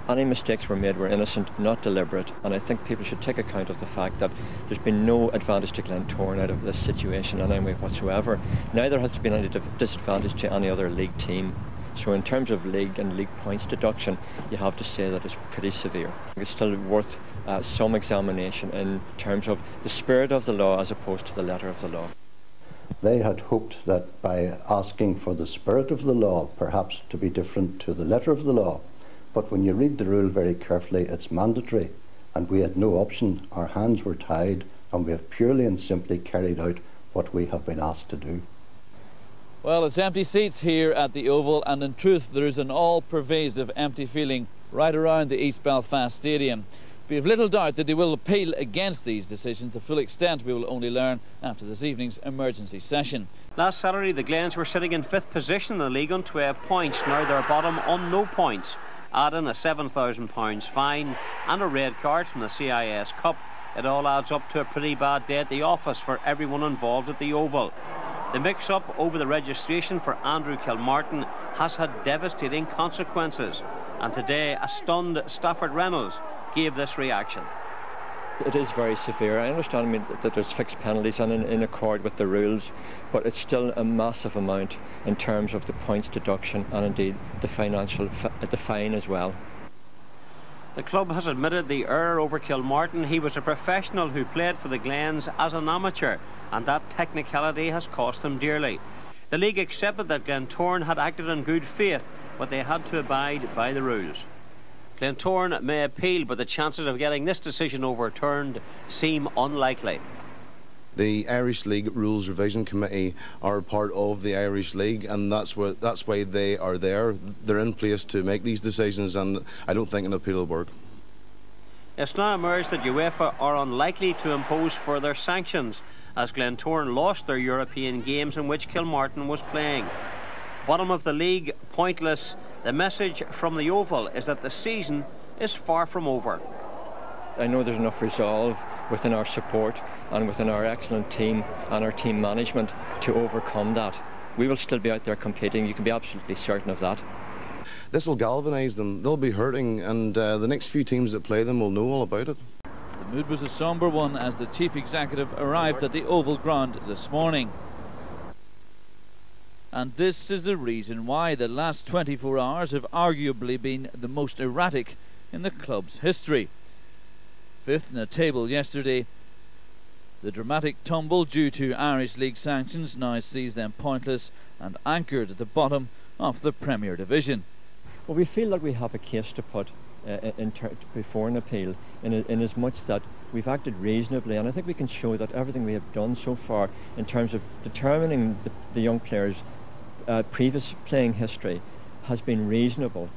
Any mistakes were made were innocent, not deliberate, and I think people should take account of the fact that there's been no advantage to Glentoran out of this situation in any way whatsoever. Neither has there been any disadvantage to any other league team. So in terms of league and league points deduction, you have to say that it's pretty severe. It's still worth some examination in terms of the spirit of the law as opposed to the letter of the law. They had hoped that by asking for the spirit of the law, perhaps to be different to the letter of the law, but when you read the rule very carefully, it's mandatory, and we had no option. Our hands were tied, and we have purely and simply carried out what we have been asked to do. Well, it's empty seats here at the Oval, and in truth there is an all-pervasive empty feeling right around the East Belfast Stadium. We have little doubt that they will appeal against these decisions. The full extent we will only learn after this evening's emergency session. Last Saturday the Glens were sitting in 5th position in the league on 12 points. Now they're bottom on no points. Add in a £7,000 fine and a red card from the CIS Cup. It all adds up to a pretty bad day at the office for everyone involved at the Oval. The mix-up over the registration for Andrew Kilmartin has had devastating consequences, and today a stunned Stafford Reynolds gave this reaction. It is very severe. I understand that there's fixed penalties and in accord with the rules, but it's still a massive amount in terms of the points deduction and indeed the fine as well. The club has admitted the error over Kilmartin. He was a professional who played for the Glens as an amateur, and that technicality has cost him dearly. The league accepted that Glentoran had acted in good faith, but they had to abide by the rules. Glentoran may appeal, but the chances of getting this decision overturned seem unlikely. The Irish League Rules Revision Committee are part of the Irish League, and that's why they are there. They're in place to make these decisions, and I don't think an appeal will work. It's now emerged that UEFA are unlikely to impose further sanctions, as Glentoran lost their European games in which Kilmartin was playing. Bottom of the league, pointless. The message from the Oval is that the season is far from over. I know there's enough resolve within our support and within our excellent team and our team management to overcome that. We will still be out there competing, you can be absolutely certain of that. This will galvanise them, they'll be hurting, and the next few teams that play them will know all about it. The mood was a sombre one as the chief executive arrived at the Oval ground this morning. And this is the reason why the last 24 hours have arguably been the most erratic in the club's history. 5th in the table yesterday, the dramatic tumble due to Irish League sanctions now sees them pointless and anchored at the bottom of the Premier Division. Well, we feel that we have a case to put before an appeal in as much that we've acted reasonably, and I think we can show that everything we have done so far in terms of determining the young players' previous playing history has been reasonable.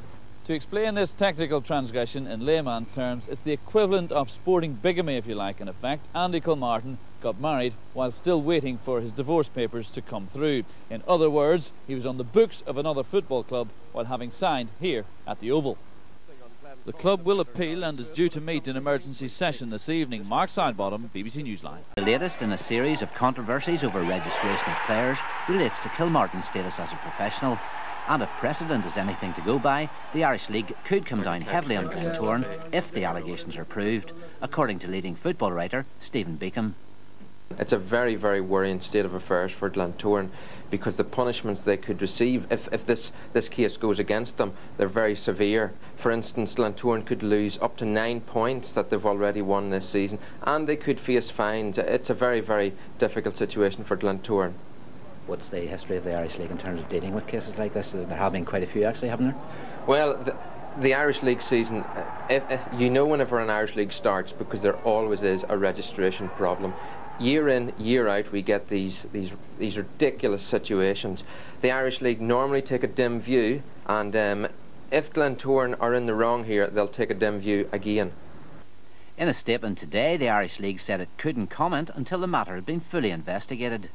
To explain this technical transgression in layman's terms, it's the equivalent of sporting bigamy, if you like, in effect. Andy Kilmartin got married while still waiting for his divorce papers to come through. In other words, he was on the books of another football club while having signed here at the Oval. The club will appeal and is due to meet in emergency session this evening. Mark Sidebottom, BBC Newsline. The latest in a series of controversies over registration of players relates to Kilmartin's status as a professional. And if precedent is anything to go by, the Irish League could come down heavily on Glentoran if the allegations are proved, according to leading football writer Stephen Beacom. It's a very, very worrying state of affairs for Glentoran, because the punishments they could receive if this case goes against them, they're very severe. For instance, Glentoran could lose up to 9 points that they've already won this season, and they could face fines. It's a very, very difficult situation for Glentoran. What's the history of the Irish League in terms of dealing with cases like this? There have been quite a few, actually, haven't there? Well, the Irish League season, you know whenever an Irish League starts, because there always is a registration problem. Year in, year out, we get these ridiculous situations. The Irish League normally take a dim view, and if Glentoran are in the wrong here, they'll take a dim view again. In a statement today, the Irish League said it couldn't comment until the matter had been fully investigated.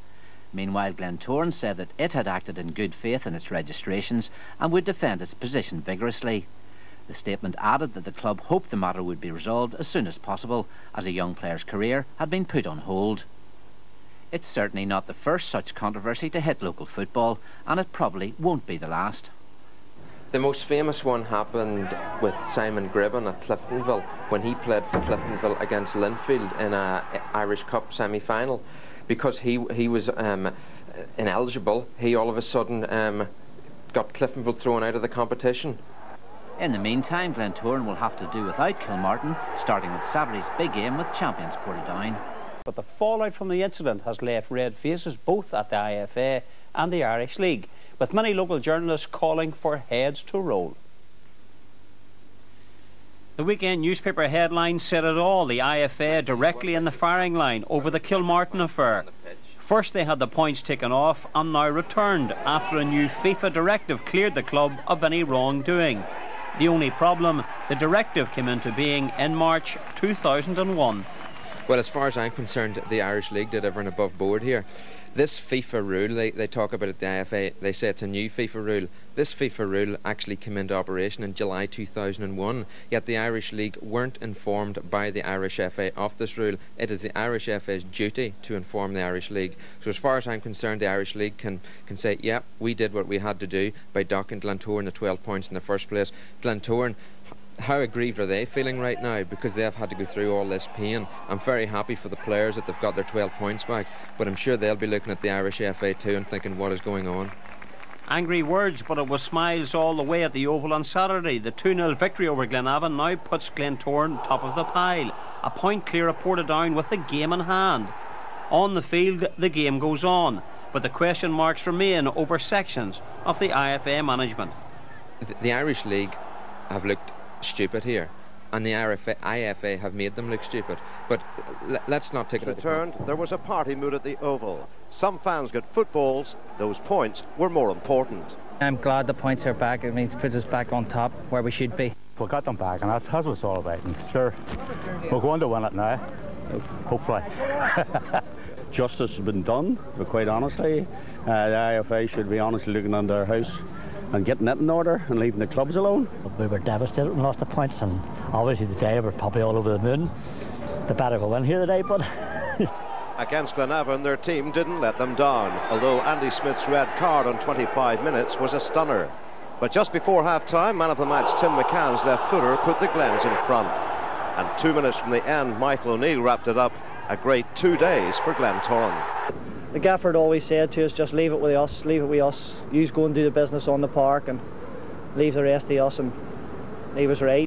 Meanwhile, Glentoran said that it had acted in good faith in its registrations and would defend its position vigorously. The statement added that the club hoped the matter would be resolved as soon as possible, as a young player's career had been put on hold. It's certainly not the first such controversy to hit local football, and it probably won't be the last. The most famous one happened with Simon Gribben at Cliftonville when he played for Cliftonville against Linfield in an Irish Cup semi-final. Because he was ineligible, he all of a sudden got Cliftonville thrown out of the competition. In the meantime, Glentoran will have to do without Kilmartin, starting with Saturday's big game with champions Portadown. But the fallout from the incident has left red faces both at the IFA and the Irish League, with many local journalists calling for heads to roll. The weekend newspaper headlines said it all. The IFA directly in the firing line over the Kilmartin affair. First they had the points taken off and now returned after a new FIFA directive cleared the club of any wrongdoing. The only problem, the directive came into being in March 2001. Well, as far as I'm concerned, the Irish League did over and above board here. This FIFA rule, they talk about it at the IFA, they say it's a new FIFA rule. This FIFA rule actually came into operation in July 2001, yet the Irish League weren't informed by the Irish FA of this rule. It is the Irish FA's duty to inform the Irish League. So as far as I'm concerned, the Irish League can say, yeah, we did what we had to do by docking Glentoran the 12 points in the first place. Glentoran, how aggrieved are they feeling right now because they have had to go through all this pain? I'm very happy for the players that they've got their 12 points back, but I'm sure they'll be looking at the Irish FA too and thinking, what is going on? Angry words, but it was smiles all the way at the Oval on Saturday. The 2-0 victory over Glenavon now puts Glentoran top of the pile, a point clear of Portadown with the game in hand. On the field, the game goes on, but the question marks remain over sections of the IFA management. The Irish League have looked stupid here, and the IFA have made them look stupid, but let's not take it returned. There was a party mood at the Oval. Some fans got footballs. Those points were more important. I'm glad the points are back. It means it puts us back on top where we should be. We got them back, and that's what it's all about. And sure, we're going to win it now, hopefully. Justice has been done, but quite honestly, the IFA should be honestly looking on their house and getting it in order and leaving the clubs alone. We were devastated and lost the points, and obviously today we're probably all over the moon. The better we'll win here today, but against Glenavon, their team didn't let them down, although Andy Smith's red card on 25 minutes was a stunner. But just before half-time, man of the match Tim McCann's left footer put the Glens in front. And 2 minutes from the end, Michael O'Neill wrapped it up. A great 2 days for Glentoran. The gaffer had always said to us, just leave it with us, leave it with us. You go and do the business on the park and leave the rest to us, and he was right.